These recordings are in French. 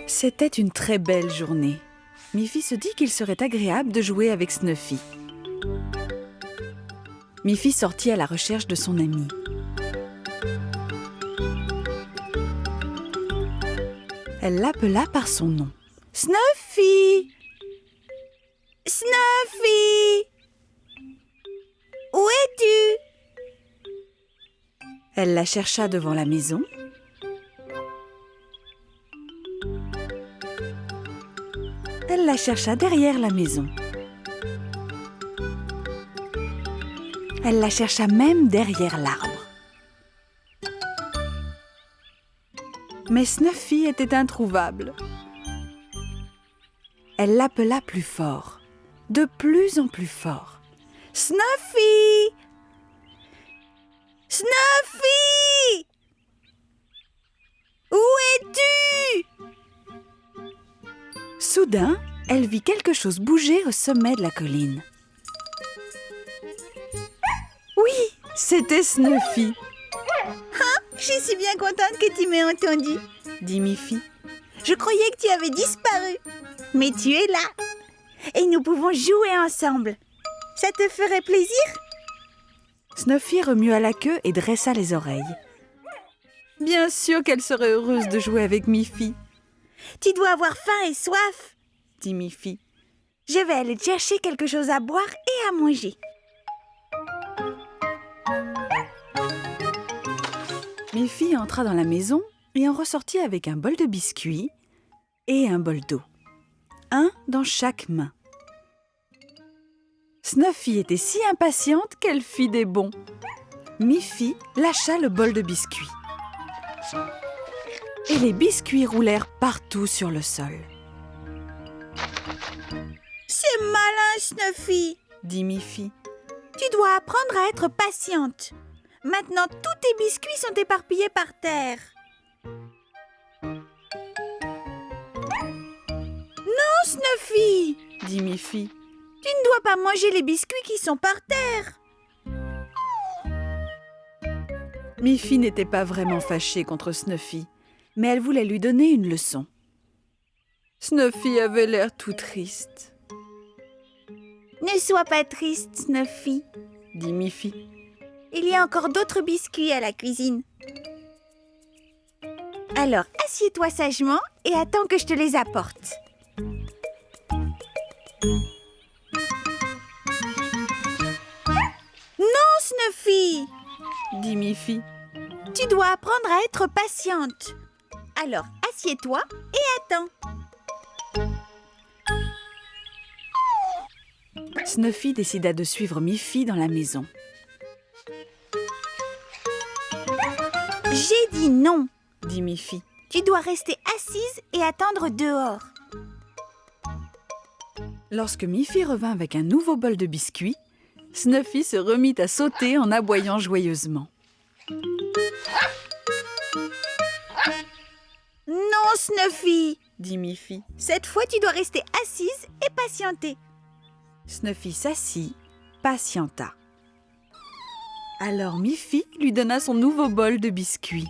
C'était une très belle journée. Miffy se dit qu'il serait agréable de jouer avec Snuffy. Miffy sortit à la recherche de son ami. Elle l'appela par son nom. « Snuffy! Snuffy! Où es-tu » Elle la chercha devant la maison. Elle la chercha derrière la maison. Elle la chercha même derrière l'arbre. Mais Snuffy était introuvable. Elle l'appela plus fort, de plus en plus fort. « Snuffy! Snuffy! Où es-tu » Soudain, elle vit quelque chose bouger au sommet de la colline. Oui, c'était Snuffy. Je suis bien contente que tu m'aies entendue, dit Miffy. Je croyais que tu avais disparu, mais tu es là. Et nous pouvons jouer ensemble. Ça te ferait plaisir ? Snuffy remua la queue et dressa les oreilles. Bien sûr qu'elle serait heureuse de jouer avec Miffy. Tu dois avoir faim et soif, dit Miffy. Je vais aller te chercher quelque chose à boire et à manger. Miffy entra dans la maison et en ressortit avec un bol de biscuits et un bol d'eau. Un dans chaque main. Snuffy était si impatiente qu'elle fit des bonds. Miffy lâcha le bol de biscuits. Et les biscuits roulèrent partout sur le sol. C'est malin, Snuffy, dit Miffy. Tu dois apprendre à être patiente. Maintenant, tous tes biscuits sont éparpillés par terre. Non, Snuffy, dit Miffy. Tu ne dois pas manger les biscuits qui sont par terre. Miffy n'était pas vraiment fâchée contre Snuffy, mais elle voulait lui donner une leçon. Snuffy avait l'air tout triste. Ne sois pas triste, Snuffy, dit Miffy. Il y a encore d'autres biscuits à la cuisine. Alors, assieds-toi sagement et attends que je te les apporte. Non, Snuffy, dit Miffy. Tu dois apprendre à être patiente. Alors, assieds-toi et attends. Snuffy décida de suivre Miffy dans la maison. J'ai dit non, dit Miffy. Tu dois rester assise et attendre dehors. Lorsque Miffy revint avec un nouveau bol de biscuits, Snuffy se remit à sauter en aboyant joyeusement. Non, Snuffy, dit Miffy. Cette fois, tu dois rester assise et patienter. Snuffy s'assit, patienta. Alors Miffy lui donna son nouveau bol de biscuits.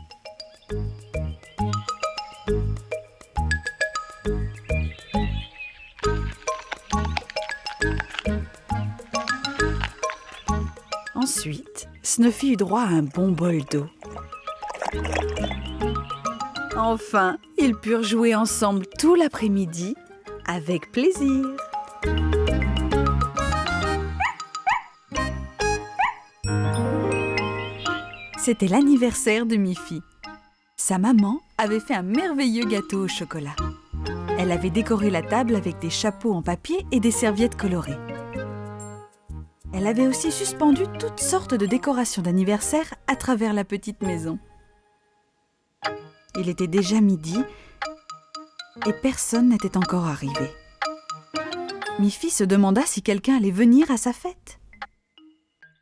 Ensuite, Snuffy eut droit à un bon bol d'eau. Enfin, ils purent jouer ensemble tout l'après-midi, avec plaisir. C'était l'anniversaire de Miffy. Sa maman avait fait un merveilleux gâteau au chocolat. Elle avait décoré la table avec des chapeaux en papier et des serviettes colorées. Elle avait aussi suspendu toutes sortes de décorations d'anniversaire à travers la petite maison. Il était déjà midi et personne n'était encore arrivé. Miffy se demanda si quelqu'un allait venir à sa fête.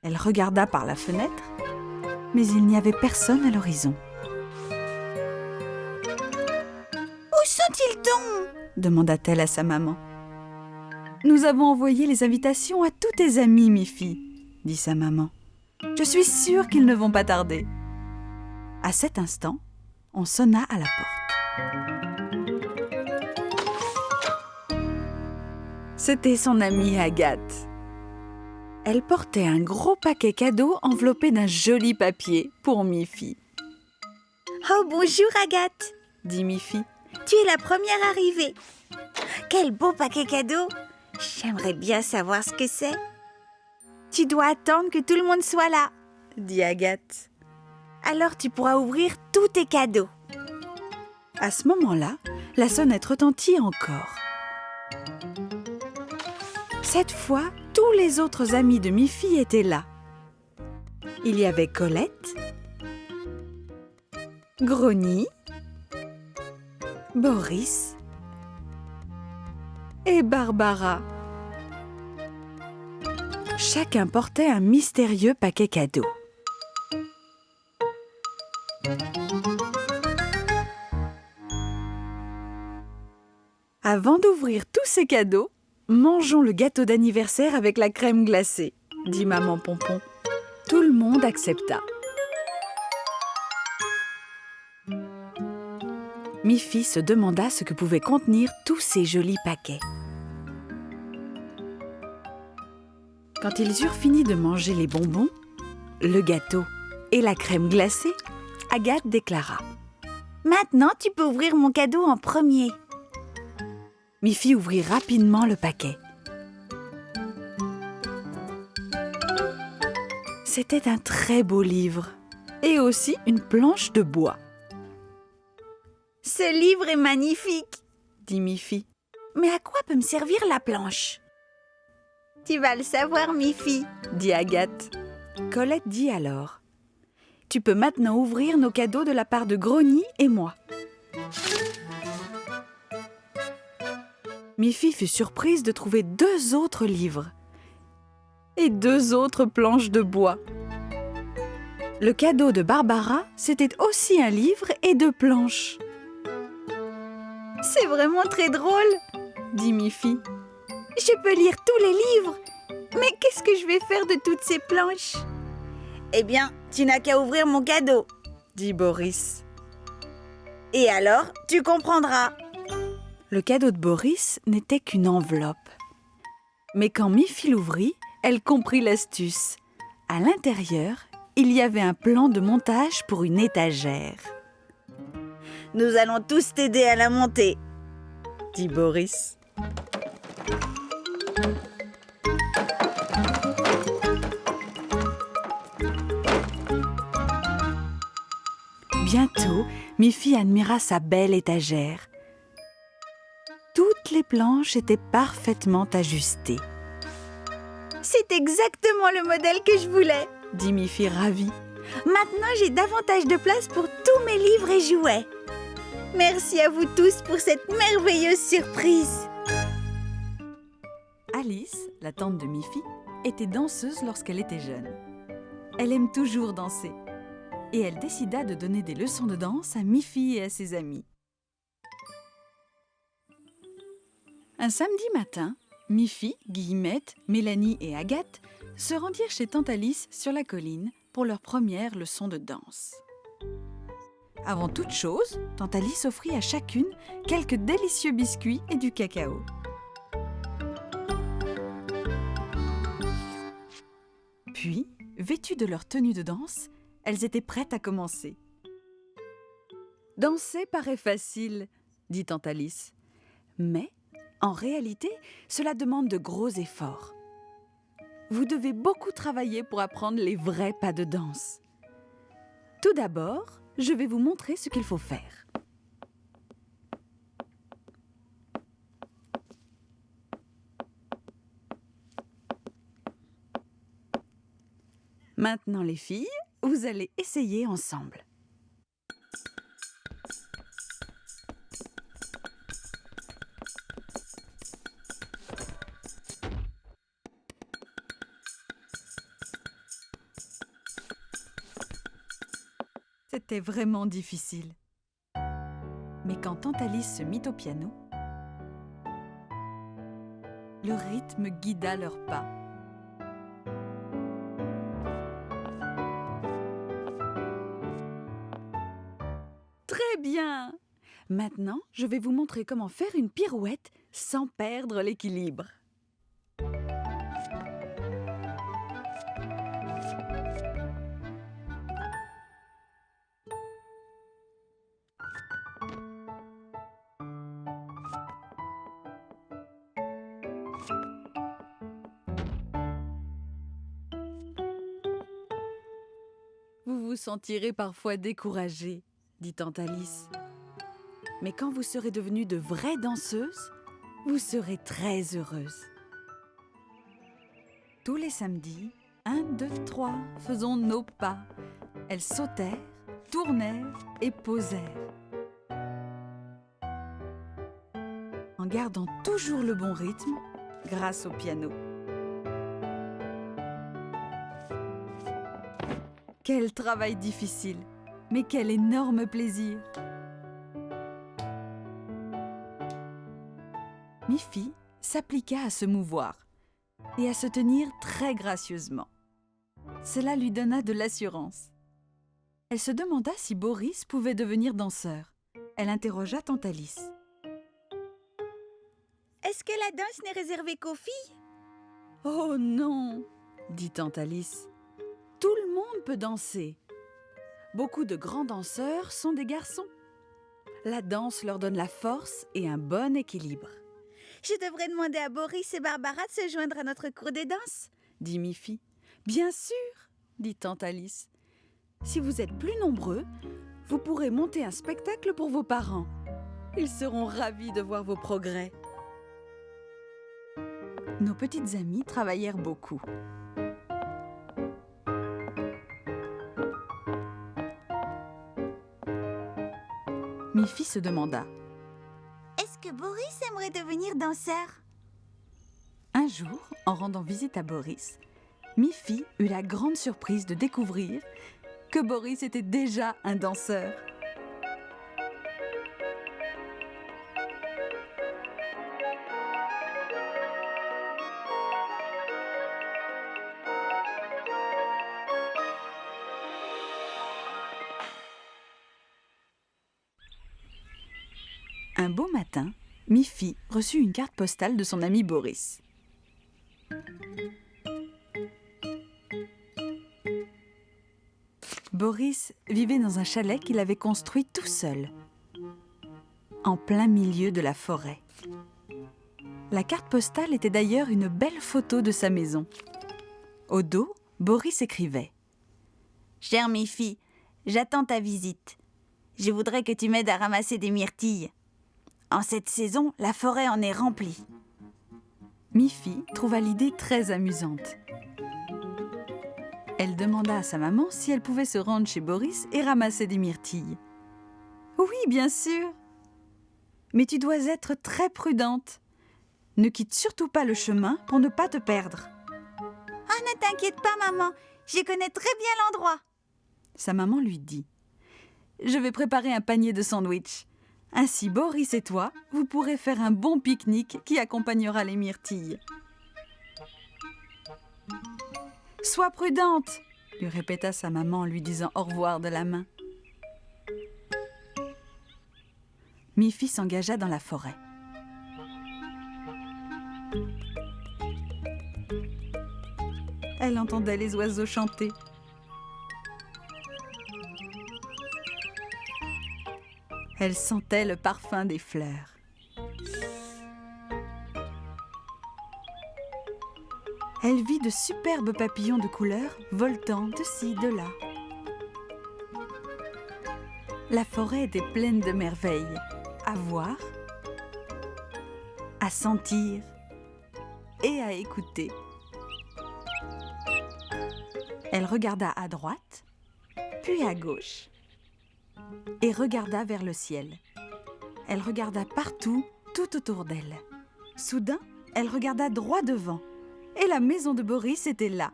Elle regarda par la fenêtre, mais il n'y avait personne à l'horizon. Où sont-ils donc ? Demanda-t-elle à sa maman. Nous avons envoyé les invitations à tous tes amis, Miffy, dit sa maman. Je suis sûre qu'ils ne vont pas tarder. À cet instant, on sonna à la porte. C'était son amie Agathe. Elle portait un gros paquet cadeau enveloppé d'un joli papier pour Miffy. « Oh, bonjour Agathe !» dit Miffy. « Tu es la première arrivée. Quel beau paquet cadeau! J'aimerais bien savoir ce que c'est. »« Tu dois attendre que tout le monde soit là, » dit Agathe. « Alors tu pourras ouvrir tous tes cadeaux. » À ce moment-là, la sonnette retentit encore. Cette fois, tous les autres amis de Miffy étaient là. Il y avait Colette, Grogny, Boris et Barbara. Chacun portait un mystérieux paquet cadeau. Avant d'ouvrir tous ces cadeaux, mangeons le gâteau d'anniversaire avec la crème glacée, dit Maman Pompon. Tout le monde accepta. Miffy se demanda ce que pouvaient contenir tous ces jolis paquets. Quand ils eurent fini de manger les bonbons, le gâteau et la crème glacée, Agathe déclara: « Maintenant, tu peux ouvrir mon cadeau en premier. » Miffy ouvrit rapidement le paquet. C'était un très beau livre et aussi une planche de bois. « Ce livre est magnifique, » dit Miffy. « Mais à quoi peut me servir la planche ?»« Tu vas le savoir, Miffy, » dit Agathe. Colette dit alors: « Tu peux maintenant ouvrir nos cadeaux de la part de Grogny et moi. » Miffy fut surprise de trouver 2 autres livres et 2 autres planches de bois. Le cadeau de Barbara, c'était aussi un livre et 2 planches. « C'est vraiment très drôle, » dit Miffy. « Je peux lire tous les livres, mais qu'est-ce que je vais faire de toutes ces planches ?»« Eh bien, tu n'as qu'à ouvrir mon cadeau, » dit Boris. « Et alors, tu comprendras. » Le cadeau de Boris n'était qu'une enveloppe. Mais quand Miffy l'ouvrit, elle comprit l'astuce. À l'intérieur, il y avait un plan de montage pour une étagère. « Nous allons tous t'aider à la monter, » dit Boris. Bientôt, Miffy admira sa belle étagère. Toutes les planches étaient parfaitement ajustées. « C'est exactement le modèle que je voulais, » dit Miffy ravie. « Maintenant, j'ai davantage de place pour tous mes livres et jouets. Merci à vous tous pour cette merveilleuse surprise. » Alice, la tante de Miffy, était danseuse lorsqu'elle était jeune. Elle aime toujours danser. Et elle décida de donner des leçons de danse à Miffy et à ses amis. Un samedi matin, Miffy, Guillemette, Mélanie et Agathe se rendirent chez Tante Alice sur la colline pour leur première leçon de danse. Avant toute chose, Tante Alice offrit à chacune quelques délicieux biscuits et du cacao. Puis, vêtues de leur tenue de danse, elles étaient prêtes à commencer. « Danser paraît facile, » dit Tante Alice. Mais, en réalité, cela demande de gros efforts. Vous devez beaucoup travailler pour apprendre les vrais pas de danse. Tout d'abord, je vais vous montrer ce qu'il faut faire. Maintenant les filles, vous allez essayer ensemble. C'était vraiment difficile. Mais quand Tante Alice se mit au piano, le rythme guida leurs pas. Très Maintenant, je vais vous montrer comment faire une pirouette sans perdre l'équilibre. Vous vous sentirez parfois découragée, dit tante Alice. Mais quand vous serez devenue de vraies danseuses, vous serez très heureuse. Tous les samedis, 1, 2, 3, faisons nos pas. Elles sautèrent, tournèrent et posèrent. En gardant toujours le bon rythme, grâce au piano. Quel travail difficile, mais quel énorme plaisir! Miffy s'appliqua à se mouvoir et à se tenir très gracieusement. Cela lui donna de l'assurance. Elle se demanda si Boris pouvait devenir danseur. Elle interrogea tante Alice. « Est-ce que la danse n'est réservée qu'aux filles ?» « Oh non !» dit tante Alice. « Tout le monde peut danser. Beaucoup de grands danseurs sont des garçons. La danse leur donne la force et un bon équilibre. » « Je devrais demander à Boris et Barbara de se joindre à notre cours de danse ?» dit Miffy. « Bien sûr !» dit tante Alice. « Si vous êtes plus nombreux, vous pourrez monter un spectacle pour vos parents. Ils seront ravis de voir vos progrès. » Nos petites amies travaillèrent beaucoup. Miffy se demanda. Est-ce que Boris aimerait devenir danseur ? Un jour, en rendant visite à Boris, Miffy eut la grande surprise de découvrir que Boris était déjà un danseur. Un beau matin, Miffy reçut une carte postale de son ami Boris. Boris vivait dans un chalet qu'il avait construit tout seul, en plein milieu de la forêt. La carte postale était d'ailleurs une belle photo de sa maison. Au dos, Boris écrivait « Chère Miffy, j'attends ta visite. Je voudrais que tu m'aides à ramasser des myrtilles. En cette saison, la forêt en est remplie. » Miffy trouva l'idée très amusante. Elle demanda à sa maman si elle pouvait se rendre chez Boris et ramasser des myrtilles. « Oui, bien sûr. Mais tu dois être très prudente. Ne quitte surtout pas le chemin pour ne pas te perdre. » « Ah, ne t'inquiète pas, maman. Je connais très bien l'endroit. » Sa maman lui dit « Je vais préparer un panier de sandwich. Ainsi, Boris et toi, vous pourrez faire un bon pique-nique qui accompagnera les myrtilles. »« Sois prudente !» lui répéta sa maman en lui disant au revoir de la main. Miffy s'engagea dans la forêt. Elle entendait les oiseaux chanter. Elle sentait le parfum des fleurs. Elle vit de superbes papillons de couleur voltant de ci, de là. La forêt était pleine de merveilles, à voir, à sentir et à écouter. Elle regarda à droite, puis à gauche, et regarda vers le ciel. Elle regarda partout, tout autour d'elle. Soudain, elle regarda droit devant, et la maison de Boris était là.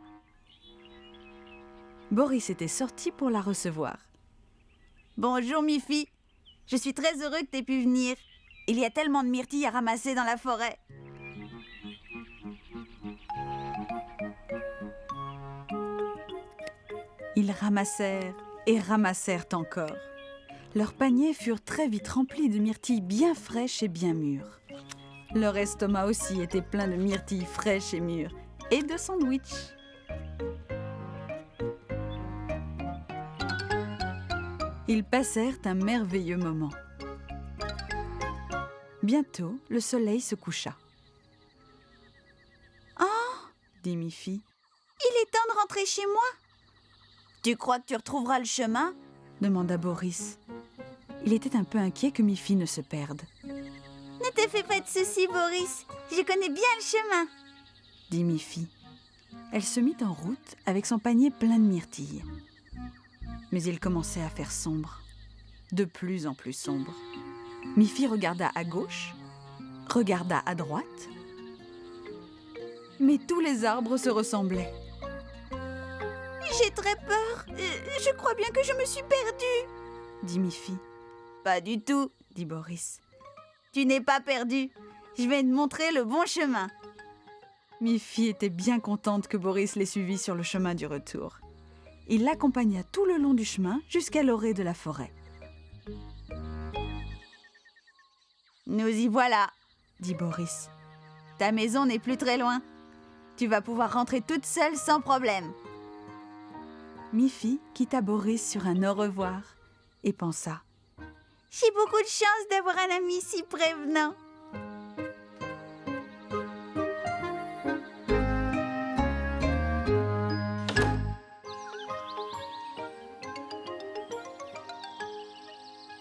Boris était sorti pour la recevoir. « Bonjour Miffy, je suis très heureux que tu aies pu venir. Il y a tellement de myrtilles à ramasser dans la forêt. » Ils ramassèrent et ramassèrent encore. Leurs paniers furent très vite remplis de myrtilles bien fraîches et bien mûres. Leur estomac aussi était plein de myrtilles fraîches et mûres et de sandwichs. Ils passèrent un merveilleux moment. Bientôt, le soleil se coucha. « Oh !» dit Miffy. « Il est temps de rentrer chez moi. »« Tu crois que tu retrouveras le chemin ?» demanda Boris. Il était un peu inquiet que Miffy ne se perde. « Ne te fais pas de soucis, Boris. Je connais bien le chemin. » dit Miffy. Elle se mit en route avec son panier plein de myrtilles. Mais il commençait à faire sombre, de plus en plus sombre. Miffy regarda à gauche, regarda à droite, mais tous les arbres se ressemblaient. « J'ai très peur. Je crois bien que je me suis perdue, » dit Miffy. « Pas du tout, » dit Boris. « Tu n'es pas perdue. Je vais te montrer le bon chemin. » Miffy était bien contente que Boris les suivît sur le chemin du retour. Il l'accompagna tout le long du chemin jusqu'à l'orée de la forêt. « Nous y voilà, » dit Boris. « Ta maison n'est plus très loin. Tu vas pouvoir rentrer toute seule sans problème. » Miffy quitta Boris sur un au revoir et pensa « J'ai beaucoup de chance d'avoir un ami si prévenant. »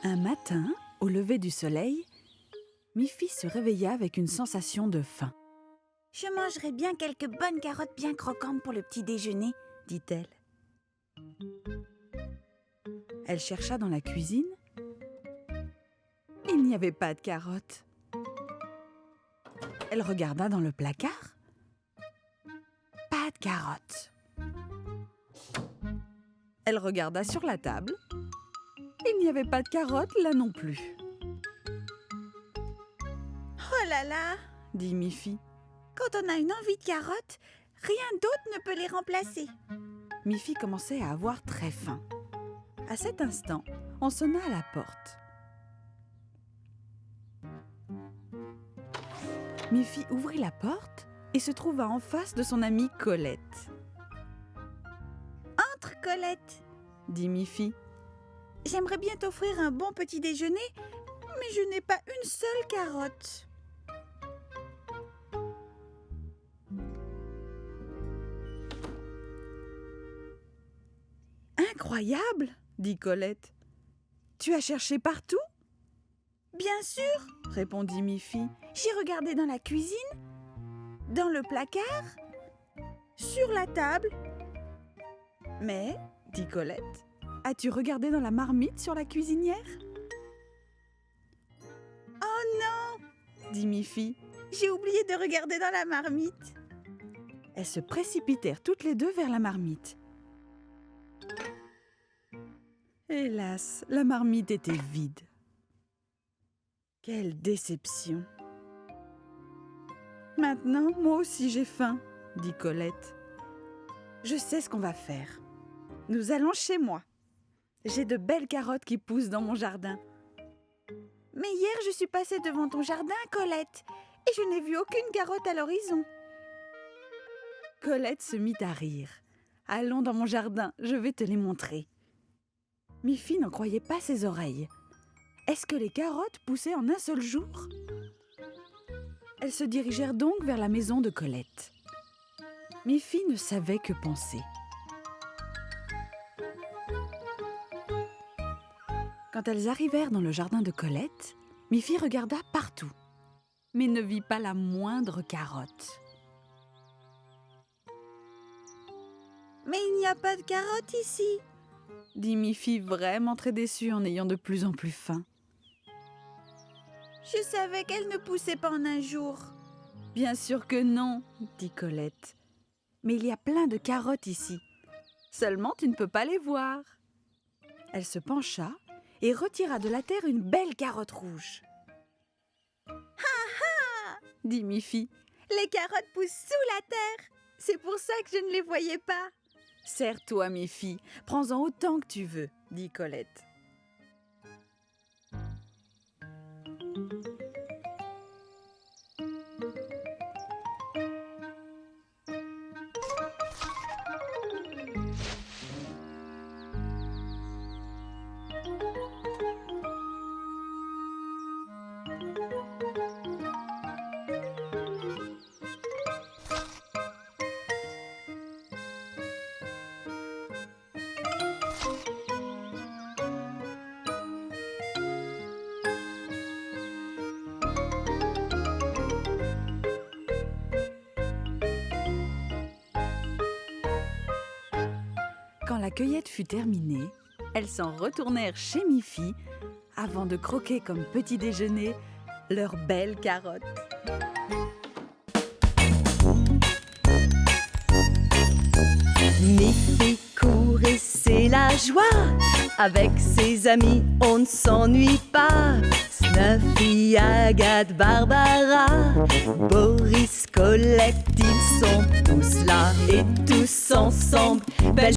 Un matin, au lever du soleil, Miffy se réveilla avec une sensation de faim. « Je mangerai bien quelques bonnes carottes bien croquantes pour le petit déjeuner, » dit-elle. Elle chercha dans la cuisine. Il n'y avait pas de carottes. Elle regarda dans le placard. Pas de carottes. Elle regarda sur la table. Il n'y avait pas de carottes là non plus. « Oh là là !» dit Miffy. « Quand on a une envie de carottes, rien d'autre ne peut les remplacer. » Miffy commençait à avoir très faim. À cet instant, on sonna à la porte. Miffy ouvrit la porte et se trouva en face de son amie Colette. « Entre, Colette, » dit Miffy. « J'aimerais bien t'offrir un bon petit déjeuner, mais je n'ai pas une seule carotte. » Incroyable, dit Colette. Tu as cherché partout ? Bien sûr, répondit Miffy. J'ai regardé dans la cuisine, dans le placard, sur la table. Mais, dit Colette, as-tu regardé dans la marmite sur la cuisinière ? Oh non, dit Miffy. J'ai oublié de regarder dans la marmite. Elles se précipitèrent toutes les deux vers la marmite. Hélas, la marmite était vide. Quelle déception! Maintenant, moi aussi j'ai faim, dit Colette. Je sais ce qu'on va faire. Nous allons chez moi. J'ai de belles carottes qui poussent dans mon jardin. Mais hier, je suis passée devant ton jardin, Colette, et je n'ai vu aucune carotte à l'horizon. Colette se mit à rire. Allons dans mon jardin, je vais te les montrer. Miffy n'en croyait pas ses oreilles. Est-ce que les carottes poussaient en un seul jour ? Elles se dirigèrent donc vers la maison de Colette. Miffy ne savait que penser. Quand elles arrivèrent dans le jardin de Colette, Miffy regarda partout, mais ne vit pas la moindre carotte. « Mais il n'y a pas de carottes ici !» dit Miffy, vraiment très déçue en ayant de plus en plus faim. Je savais qu'elles ne poussaient pas en un jour. Bien sûr que non, dit Colette. Mais il y a plein de carottes ici. Seulement, tu ne peux pas les voir. Elle se pencha et retira de la terre une belle carotte rouge. Ha ha, dit Miffy. Les carottes poussent sous la terre. C'est pour ça que je ne les voyais pas. Serre-toi, Miffy. Prends-en autant que tu veux, dit Colette. la cueillette fut terminée, elles s'en retournèrent chez Miffy avant de croquer comme petit déjeuner leurs belles carottes. Miffy court et c'est la joie. Avec ses amis, on ne s'ennuie pas. Snuffy, Agathe, Barbara, Boris, Colette, ils sont tous là et tous ensemble. Belle